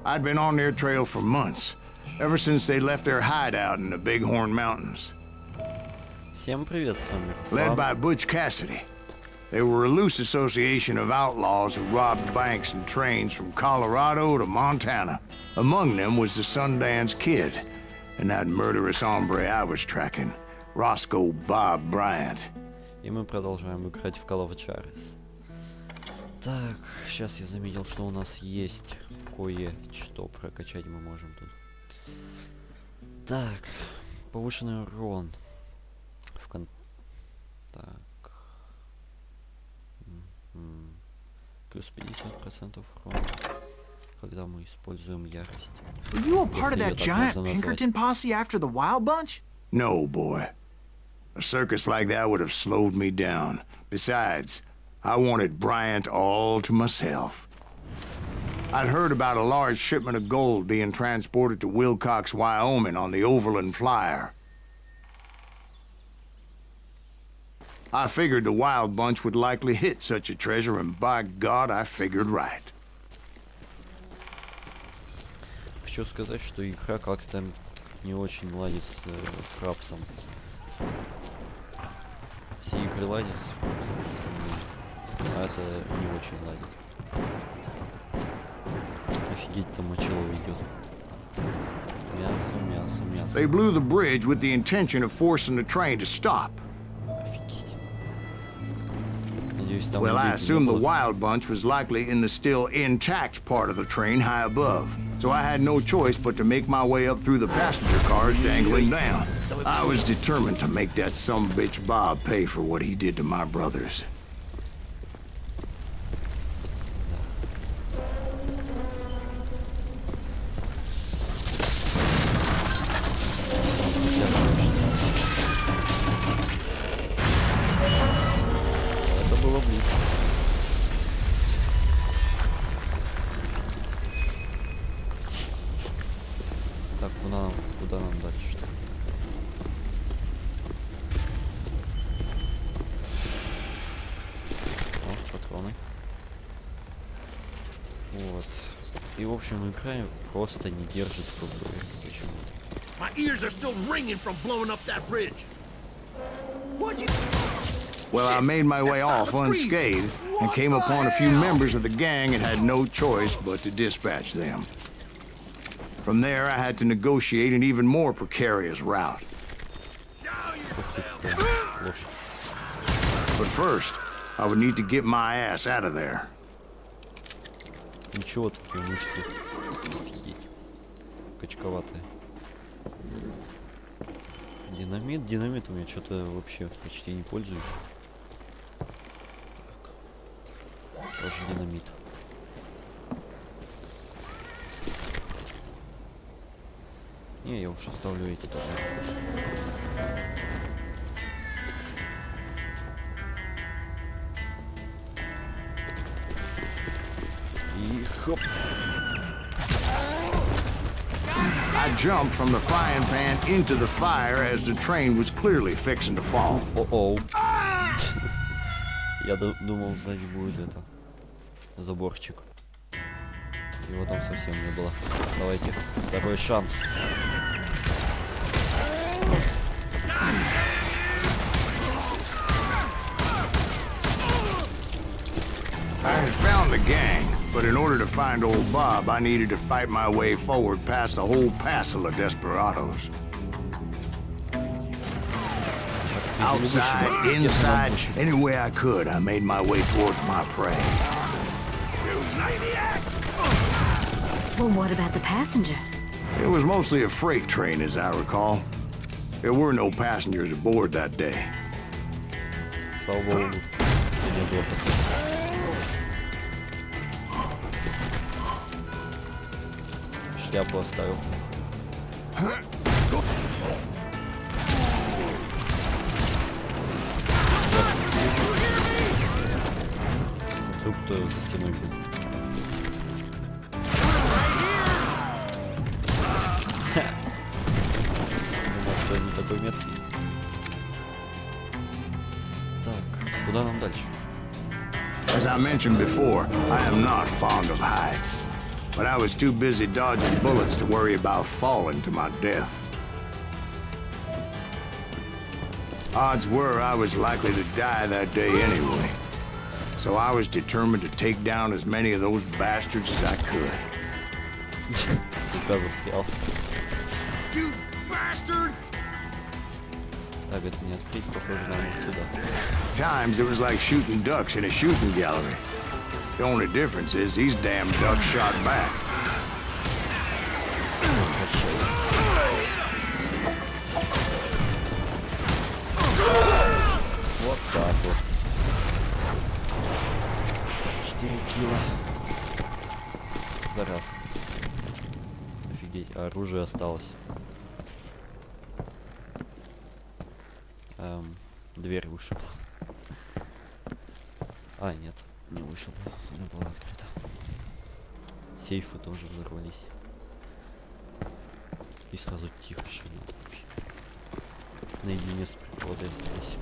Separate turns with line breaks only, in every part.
I'd been on their trail for months, ever since they left their hideout in the Bighorn Mountains.
Всем привет, с вами
Led
Руслан.
by Butch Cassidy. They were a loose association of outlaws who robbed banks and trains from Colorado to Montana. Among them was the Sundance Kid, and that murderous hombre I was tracking, Roscoe Bob Bryant.
И мы продолжаем играть в Call of Juarez. Так, сейчас я заметил, что у нас есть кое-что прокачать мы можем тут. Так, повышенный урон. Так. Плюс 50% урона, когда мы используем ярость.
Were you a part of that giant Pinkerton posse after the Wild Bunch?
No, boy. A circus like that would have slowed me down. Besides, I wanted Bryant all to myself. I'd heard about a large shipment of gold being transported to Wilcox, Wyoming on the Overland Flyer. I figured the Wild Bunch would likely hit such a treasure, and by God, I figured right.
Хочу сказать, что игра как-то не очень ладит с фрапсом. Все игры ладят с фрапсом, остальные. А это не очень ладит. Офигеть, там мочилово идет. Мясо, мясо, мясо.
They blew the bridge with the intention of forcing the train to stop.
Офигеть. Надеюсь, там
Well, I
людей не
assumed the
было.
Wild Bunch was likely in the still intact part of the train high above. So I had no choice but to make my way up through the passenger cars dangling down. I was determined to make that sumbitch Bob pay for what he did to my brothers.
Это было близко. Так, куда нам дальше? О, патроны. Вот. И в общем игра просто не держит FPS почему-то.
My ears are still ringing from blowing up that bridge. What'd you...
Well, I made my way off unscathed and came upon a few members of the gang and had no choice but to dispatch them. From there, I had to negotiate an even more precarious route.
Лошадь.
But first, I would need to get my ass out of there.
Ничего, такие мышцы. Офигеть. Качковатые. Динамитом я что-то вообще почти не пользуюсь. Так. Тоже динамит. Не, я уж оставлю эти тогда. И хоп.
I jumped from the frying pan into the fire as the train was clearly fixing to fall.
О-оу. Я думал, сзади будет это заборчик. Его там совсем не было. Давайте, второй шанс.
I had found the gang, but in order to find old Bob, I needed to fight my way forward past a whole passel of desperados. Outside, inside, any way I could, I made my way towards my prey.
Well, what about the passengers?
It was mostly a freight train, as I recall. There were no passengers aboard that day.
Слава богу, что не было пассажиров. Шляпу оставил. Вдруг кто за стеной будет. Думал, что я не такой меткий. Так, куда нам дальше?
As I mentioned before, I am not fond of heights. but I was too busy dodging bullets to worry about falling to my death. Odds were I was likely to die that day anyway, so I was determined to take down as many of those bastards as I could.
Рука застрял.
You bastard!
Так, это не открыть, похоже, нам вот сюда.
Times it was like shooting ducks in a shooting gallery. The only difference is these damn ducks shot back.
Вот так вот. 4 кило. За раз. Офигеть, а оружие осталось. Дверь вышибла. А, нет, не вышибла. Она была открыта. Сейфы тоже взорвались. И сразу тихо еще надо вообще. Наедине с природой остались.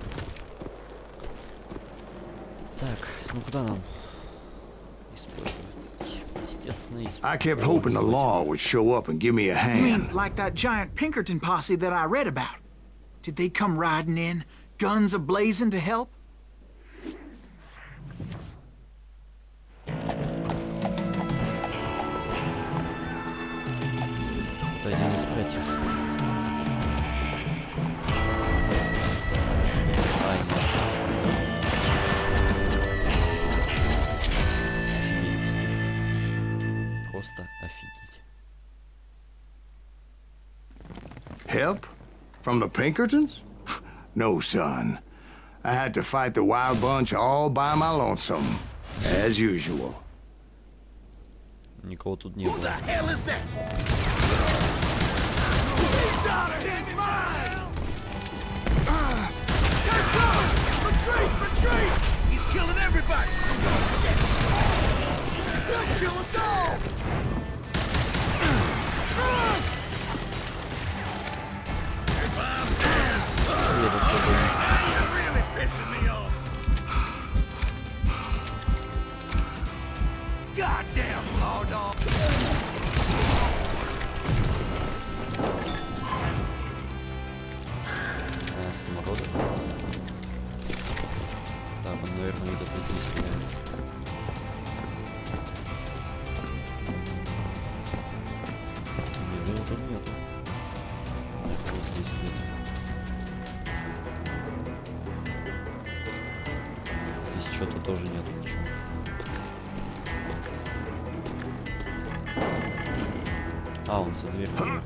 Так, ну куда нам использовать? Естественно,
I kept hoping the law would show up and give me a
You
hand.
mean like that giant Pinkerton posse that I read about? Did they come riding in, guns a-blazing to help?
Это один из братьев. А, нет. Офигеть. Просто офигеть.
Help? From the Pinkertons? No, son. I had to fight the wild bunch all by my lonesome, as usual.
Никого тут не
Who the
было.
hell is that? He's out of his mind! Retreat! Retreat! He's killing everybody! He'll kill us all! You're really pissing me off! Goddamn law dog!
Саморода. Так, он, наверное, где-то здесь появится. Не, его там нету. Это вот здесь где-то. Здесь что-то тоже нету ничего. А, он за дверью.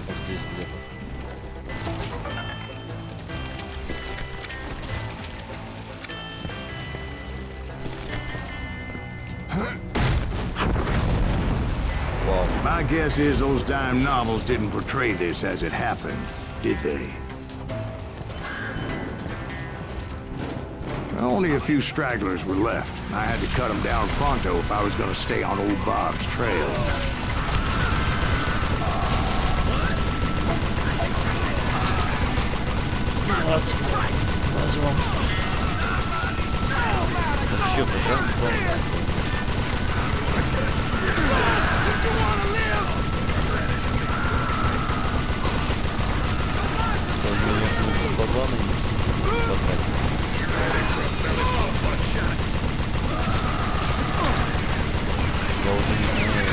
Вот здесь где-то. Вау.
My guess is those dime novels didn't portray this as it happened, did they? Only a few stragglers were left. I had to cut them down pronto if I was going to stay on old Bob's trail.
Вообще, прям я уже не знаю,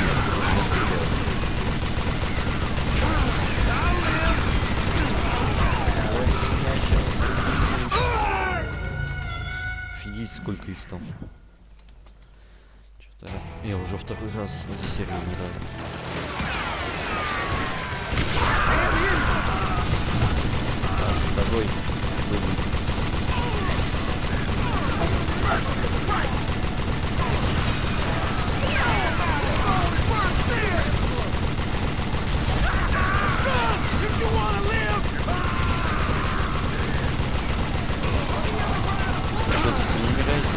офигеть, сколько их там. Что-то я уже второй раз за серию не дал. Давай, что ты не умираешь?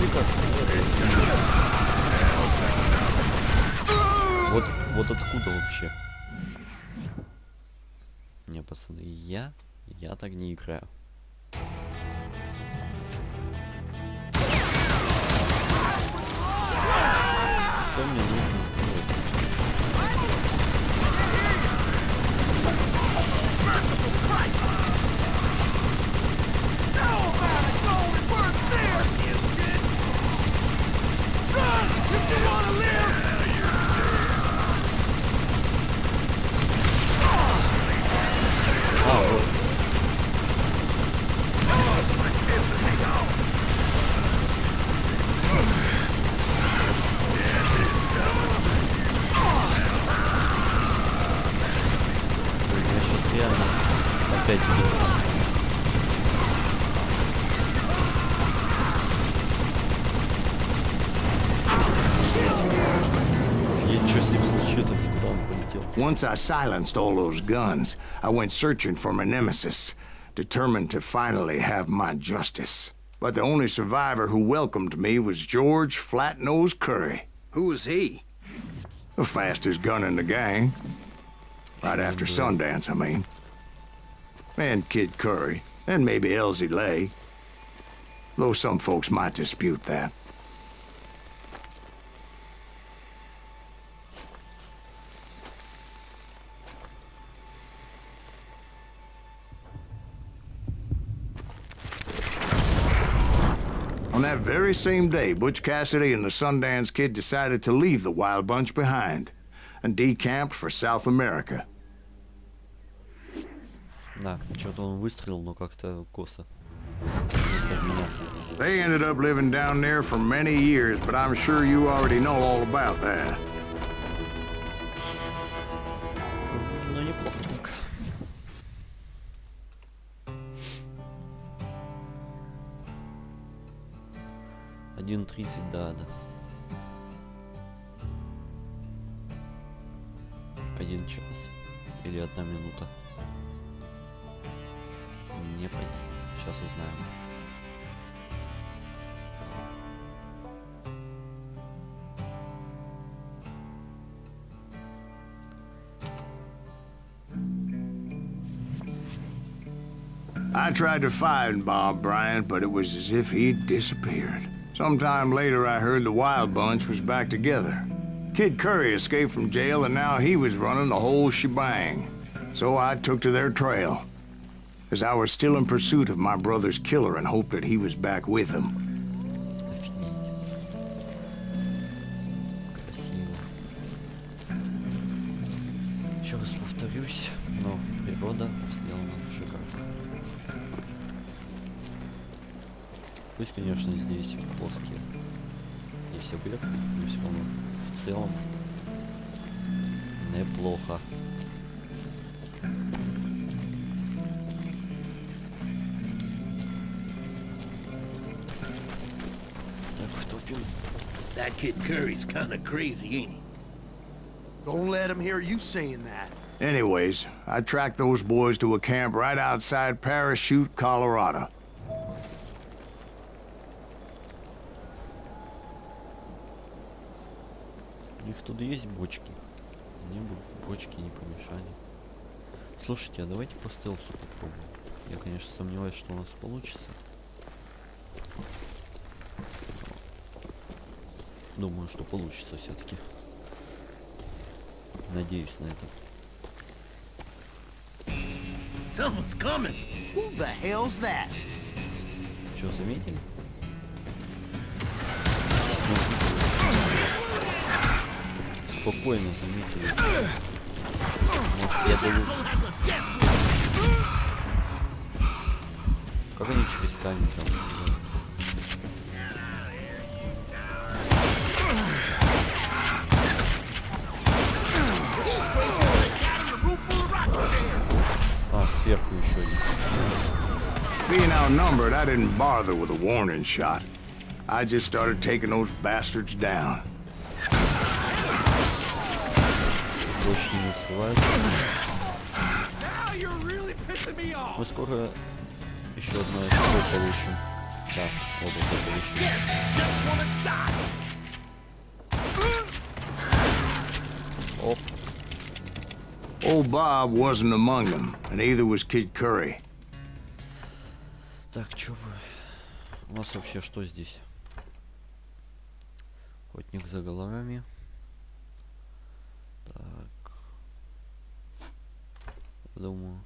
издалека стреляют. Вот откуда вообще? Не, пацаны, я так не играю. Что мне нужно сделать? А, вот. Я сейчас реально опять что с ним случилось, куда он полетел?
Once I silenced all those guns, I went searching for my nemesis, determined to finally have my justice. But the only survivor who welcomed me was George Flat-Nose Curry.
Who was he?
The fastest gun in the gang. Right after Sundance, I mean. And Kid Curry, and maybe Elsie Lay. Though some folks might dispute that. On that very same day, Butch Cassidy and the Sundance Kid decided to leave the Wild Bunch behind and decamped for South America.
Да, что-то он выстрелил, но как-то косо. В смысле, в меня.
They ended up living down there for many years, but I'm sure you already know all about that.
Ну, неплохо так. Один 30, да. 1 час или 1 минута. Непонятно. Сейчас узнаем.
I tried to find Bob Bryant, but it was as if he'd disappeared. Sometime later, I heard the Wild Bunch was back together. Kid Curry escaped from jail, and now he was running the whole shebang. So I took to their trail, as I was still in pursuit of my brother's killer and hoped that he was back with him.
Офигеть. Красиво. Еще раз повторюсь, но природа сделана шикарно. Пусть, конечно, здесь плоские есть объекты, но все равно в целом неплохо. Так, втопим.
That Kid Curry's kinda crazy, ain't he?
Don't let him hear you saying that.
Anyways, I tracked those boys to a camp right outside Parachute, Colorado.
У них тут есть бочки. Мне бы бочки не помешали. Слушайте, а давайте по стелсу попробуем. Я, конечно, сомневаюсь, что у нас получится. Думаю, что получится все-таки. Надеюсь на это.
Someone's coming.
Who the hell's that?
Что, заметили? Спокойно заметили. Может, я даю... Как они через камень там стреляют? А, сверху еще один.
Being outnumbered, I didn't bother with a warning shot. I just started taking those bastards down.
Бочки не успевают. Мы скоро еще одно очко получим. Да, вот это получилось.
Yes, just wanna die.
Оп.
Old Bob wasn't among them, and neither was Kid Curry.
Так, чё вы? У нас вообще что здесь? Охотник за головами. Так. Думаю.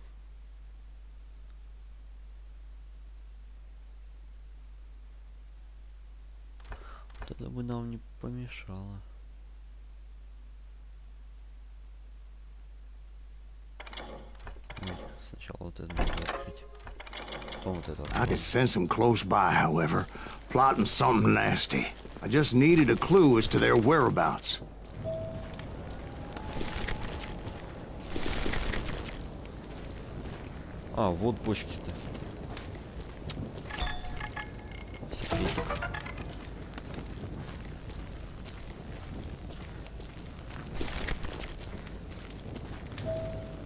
Вот это бы нам не помешало. Ну, сначала вот это надо открыть. Потом вот это.
I could sense them close by, however, plotting something nasty. I just needed a clue as to their whereabouts.
А, вот бочки-то. Секретик.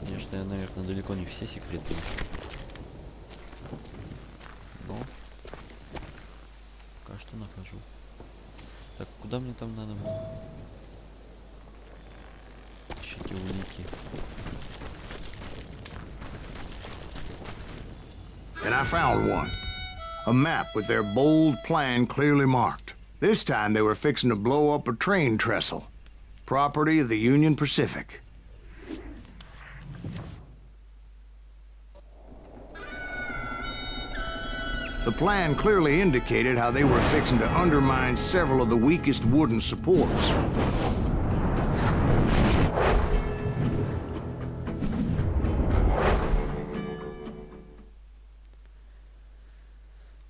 Конечно, я, наверное, далеко не все секреты нашел. Но пока что нахожу. Так, куда мне там надо было? Ищите улики.
And I found one. A map with their bold plan clearly marked. This time they were fixing to blow up a train trestle. Property of the Union Pacific. The plan clearly indicated how they were fixing to undermine several of the weakest wooden supports.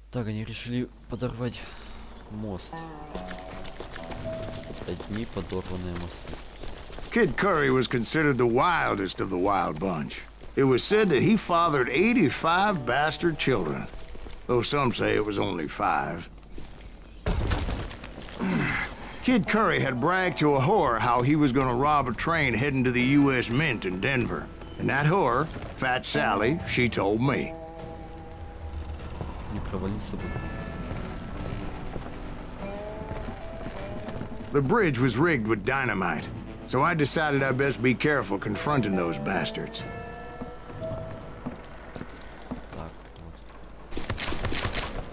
Так, они решили подорвать мост. Одни подорванные мосты.
Kid Curry was considered the wildest of the wild bunch. It was said that he fathered 85 bastard children, though some say it was only 5. Kid Curry had bragged to a whore how he was going to rob a train heading to the U.S. Mint in Denver. And that whore, Fat Sally, she told me.
Не провалиться бы.
The bridge was rigged with dynamite, so I decided I'd best be careful confronting those bastards.
Так, вот.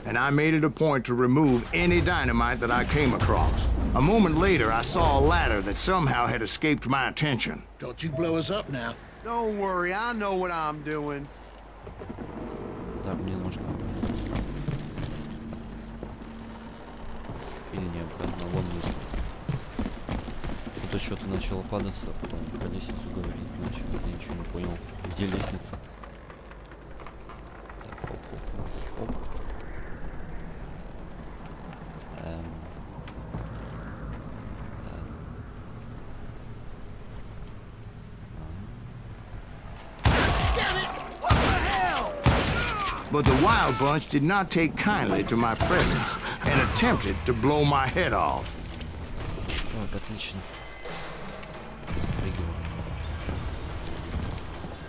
And I made it a point to remove any dynamite that I came across. A moment later, I saw a ladder that somehow had escaped my attention.
Don't you blow us up now.
Don't worry, I know what I'm doing.
Так, мне нужно. Или не обратно, вон лестница. Это что-то начало падаться, а потом про лестницу говорить начал. Я ничего не понял. Где лестница? Так, оп, оп, оп, оп.
But the Wild Bunch did not take kindly to my presence and attempted to blow my head off.
Так, отлично. Спрыгиваем.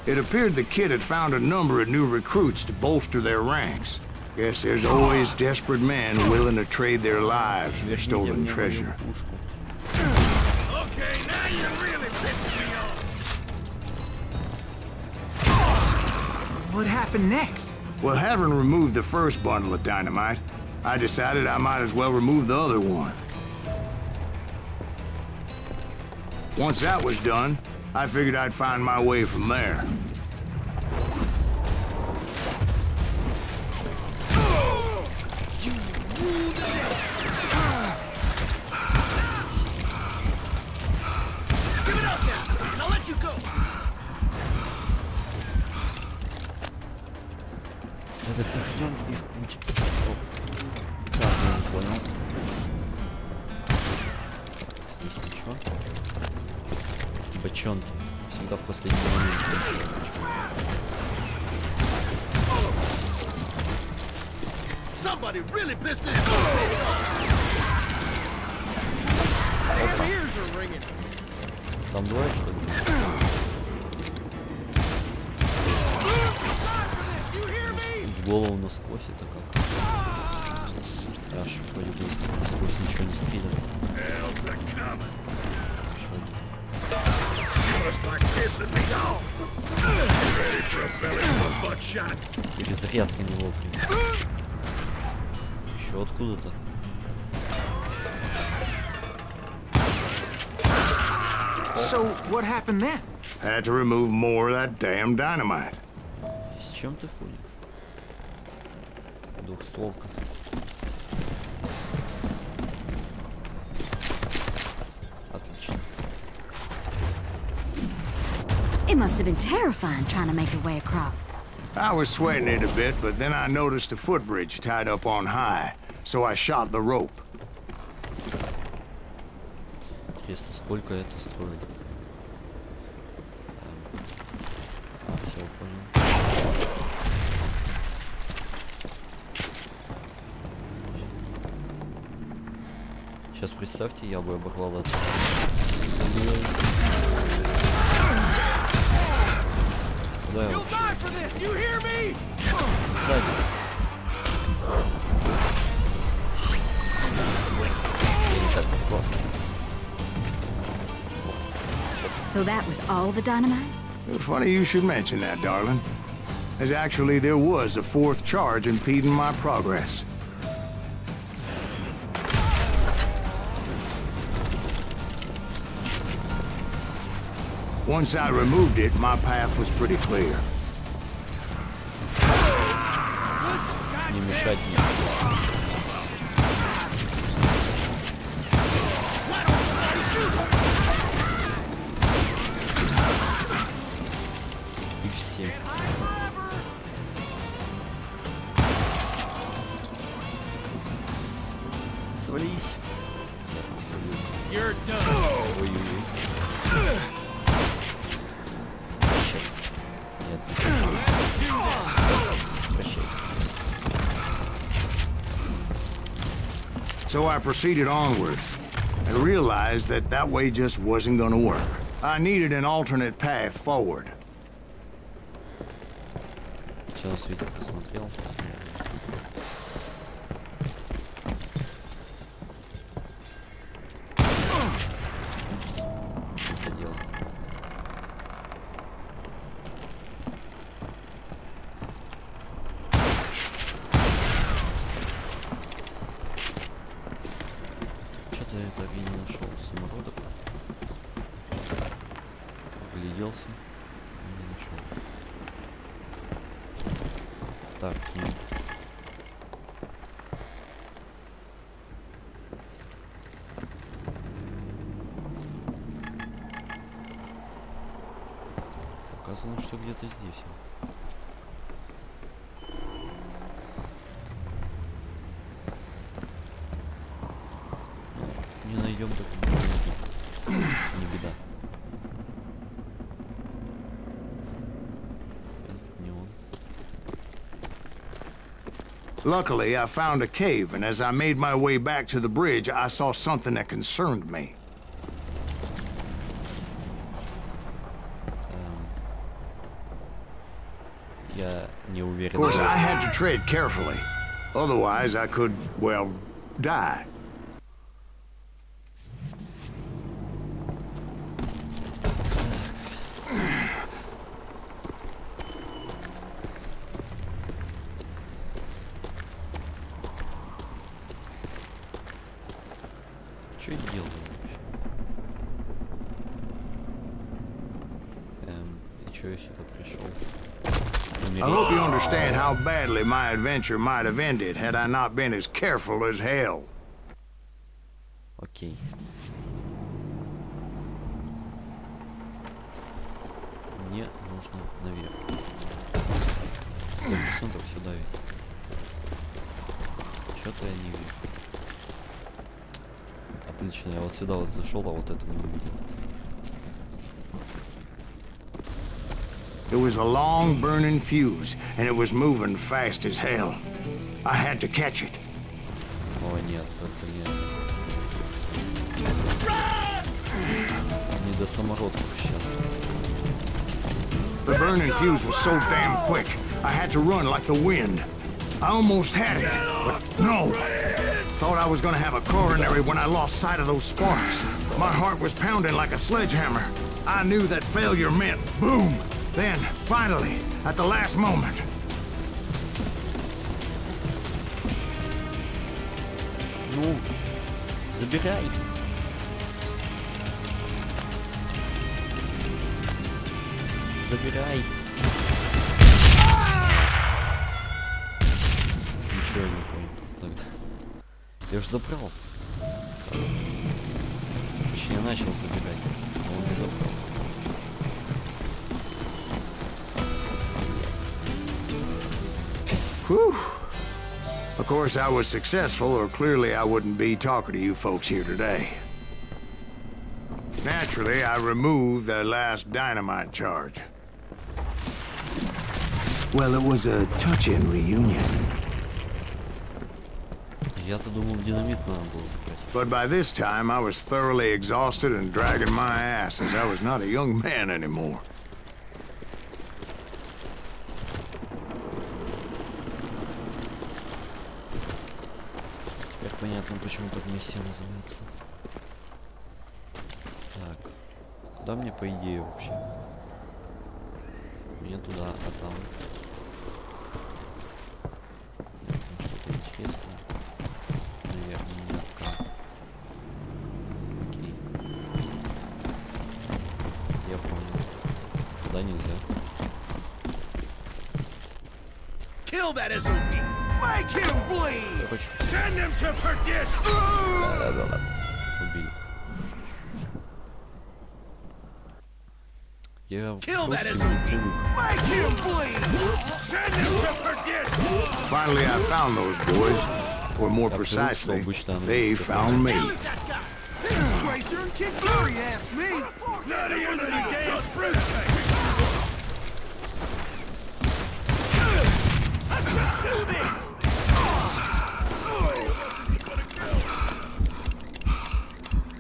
It appeared the kid had found a number of new recruits to bolster their ranks. Guess there's always desperate men willing to trade their lives for
Верните
stolen
мне мою
treasure.
пушку.
Okay, now you're really pissing me off.
What happened next?
Well, having removed the first bundle of dynamite, I decided I might as well remove the other one. Once that was done, I figured I'd find my way from there.
Give it up now, and I'll let you go.
Так, отдохнем и в путь. Оп. Так, я не понял. Здесь ничего. Бочонки. Всегда в последний момент слышу бочонки.
Somebody really pissed this bitch off. Damn ears are ringing.
Там двое, что ли?
You hear me?
В голову насквозь это как? Аж вроде бы сквозь ничего не стрелял.
Hell's a coming.
Еще один.
Just like pissing me off. Ready for a belly full of buckshot?
Перезарядка не вовремя. Еще откуда-то.
So, what happened then?
Had to remove more of that damn dynamite.
С чем ты ходишь? Двухстволка. Отлично.
It must have been terrifying trying to make your way across.
I was sweating it a bit, but then I noticed a footbridge tied up on high, so I shot the rope.
Интересно, сколько это стоит? Все, понял. Сейчас представьте, я бы оборвал это. Куда я вообще? Сзади. Я не так просто.
So that was all the dynamite?
Funny you should mention that, darling. As actually there was a fourth charge impeding my progress. Once I removed it, my path was pretty clear.
Не мешать мне. X7. Свались. Нет, не свалился. Ой-ой-ой. Прощай. Нет, не прощай. Прощай.
So I proceeded onward and realized that that way just wasn't gonna work. I needed an alternate path forward.
Все на свете посмотрел. Задел. Что-то я так и не нашел самородок. Гляделся, но не нашел. Так, ну. Показано, что где-то здесь. Ну, не найдем, так не найдем. Не беда. Это не он.
Luckily, I found a cave, and as I made my way back to the bridge, I saw something that concerned me.
Я не уверен.
Of course, I had to tread carefully. Otherwise, I could, well, die.
Что я делаю вообще? И чё я сюда пришел?
I hope you understand how badly my adventure might have ended had I not been as careful as hell.
Окей. Мне нужно наверх. 100% сюда ведь. Что-то я не вижу. Отлично, я вот сюда вот зашел, а вот это не увидел.
It was a long burning fuse, and it was moving fast as hell. I had to catch it.
О, нет, только нет. Не до самородков сейчас.
The burning fuse was so damn quick, I had to run like the wind. I almost had it, but no. Thought I was gonna have a coronary when I lost sight of those sparks. My heart was pounding like a sledgehammer. I knew that failure meant boom. Then, finally, at the last moment.
Ну, забирай. Забирай. Ничего я не понял тогда. Я ж забрал. Точнее, я начал забирать, но он не забрал.
Whew. Of course, I was successful, or clearly I wouldn't be talking to you folks here today. Naturally, I removed the last dynamite charge. Well, it was a touch-in reunion.
Я-то думал, динамит надо было забрать.
But by this time, I was thoroughly exhausted and dragging my ass, as I was not a young man anymore.
Теперь понятно, почему так миссия называется. Так, куда мне по идее вообще? Мне туда, а там... Что-то интересное. Наверное, нет. Окей. Я понял. Туда нельзя.
Kill that Azuki! Make him bleed!
Хочу.
Send him to perdition!
Убили. Я
Kill that
просто не
Azuki!
привык.
Make him bleed!
Send him to perdition!
Finally, I found those boys. Or more precisely, they found me.
Who's that guy? This Tracer and Kid Curry asked me!
None of you little damn fruit!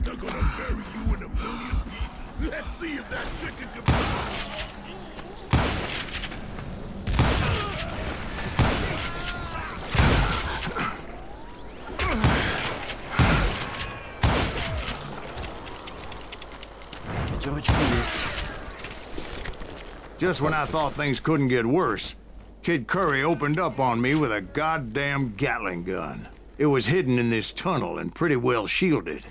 They're gonna bury you in a million pieces. Let's see if that chicken can...
Пятерочка есть.
Just when I thought things couldn't get worse, Kid Curry opened up on me with a goddamn Gatling gun. It was hidden in this tunnel and pretty well shielded.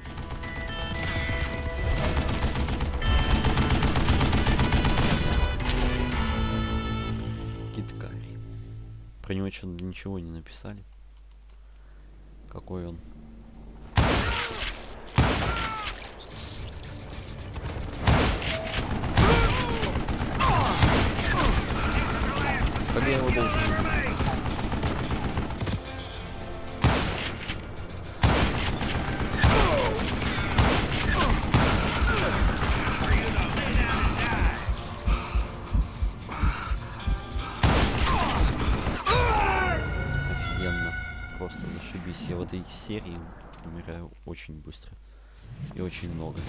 Кид Карри. Про него что-то ничего не написали. Какой он? Как я его должен убить? Офигенно. Просто зашибись. Я в этой серии умираю очень быстро. И очень много.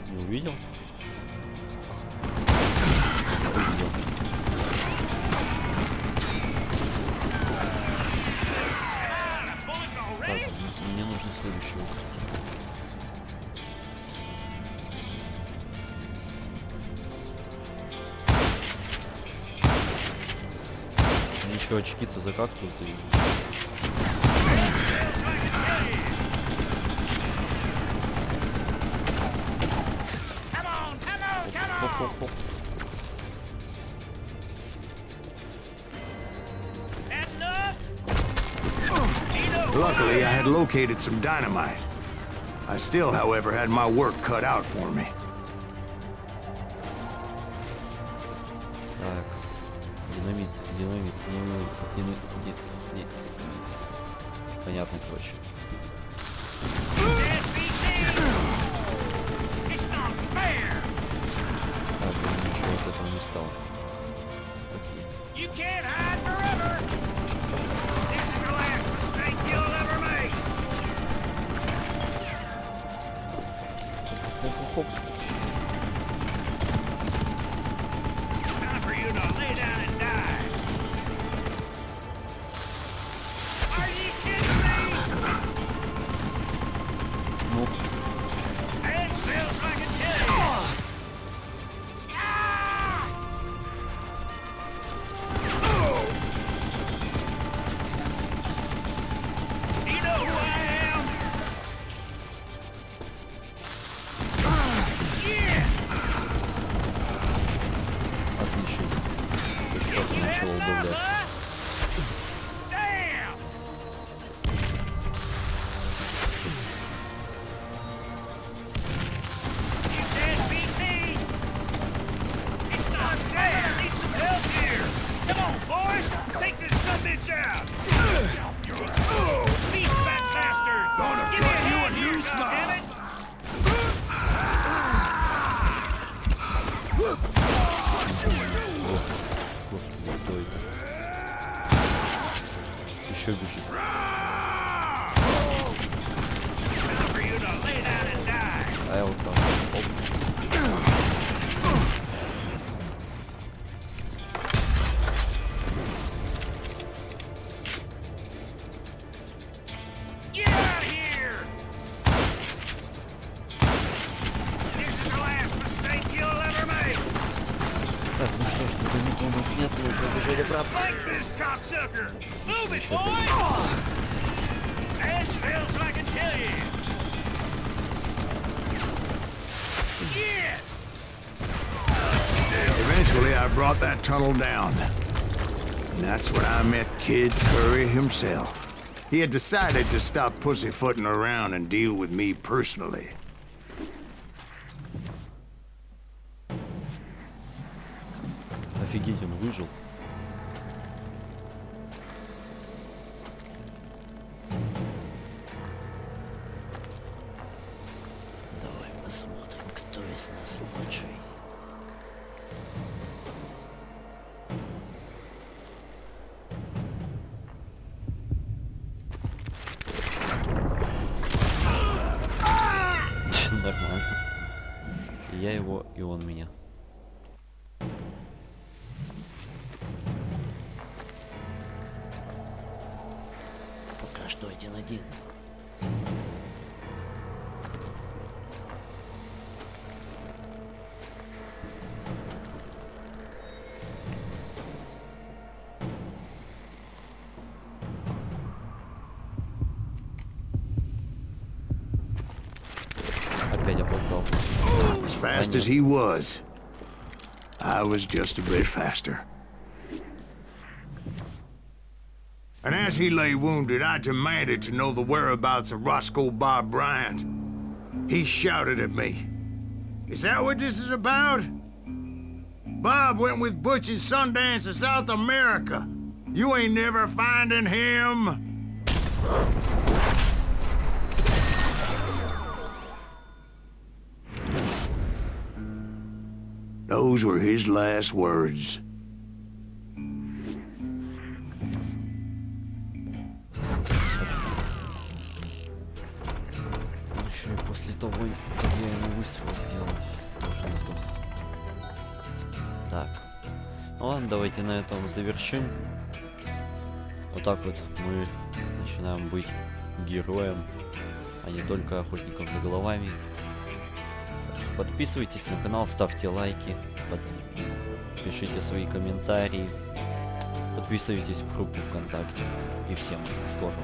Не увидел? Увидел. Так, мне нужно следующего. Ничего, очки-то за кактус дают. Хоп-хоп-хоп.
Luckily, I had located some dynamite. I still, however, had my work cut out for me.
Так. Динамит. Понятно, короче. Так, ничего от этого не стало. Окей. Хоп-хоп-хоп.
Time for you to lay down and die. Are you kidding me?
Ну,
It feels like a kill. You know who I am? Yeah.
отлично. Хоть что-то начало убавлять.
Damn. You can't beat me. It's not dead. I need some help here. Come on, boys. Take this subbitch out. Beat that bastard.
Gonna
Give me
cut you a
hand
new
here,
spot.
goddammit.
Господи, кто это? Еще бежит.
Time for you to lay down and die.
А я вот так. Оп.
Get out of here. This is the last mistake you'll ever make.
Так, ну что ж, динамита у нас нет, нужно бежать обратно.
Like this cocksucker. Move it, boy. And still so I can kill you. Shit.
Eventually, I brought that tunnel down. And that's when I met Kid Curry himself. He had decided to stop pussyfooting around and deal with me personally.
Офигеть, он выжил. Давай посмотрим, кто из нас лучший. Нормально. Я его, и он меня. Пока что 1-1. Опять опоздал.
As fast as he was, I was just a bit faster. And as he lay wounded, I demanded to know the whereabouts of Roscoe Bob Bryant. He shouted at me. Is that what this is about? Bob went with Butch and Sundance to South America. You ain't never finding him. Those were his last words.
Еще и после того, как я ему выстрел сделал, тоже не сдох. Так. Ну ладно, давайте на этом завершим. Вот так вот мы начинаем быть героем, а не только охотником за головами. Так что подписывайтесь на канал, ставьте лайки, пишите свои комментарии, подписывайтесь в группу ВКонтакте. И всем до скорого.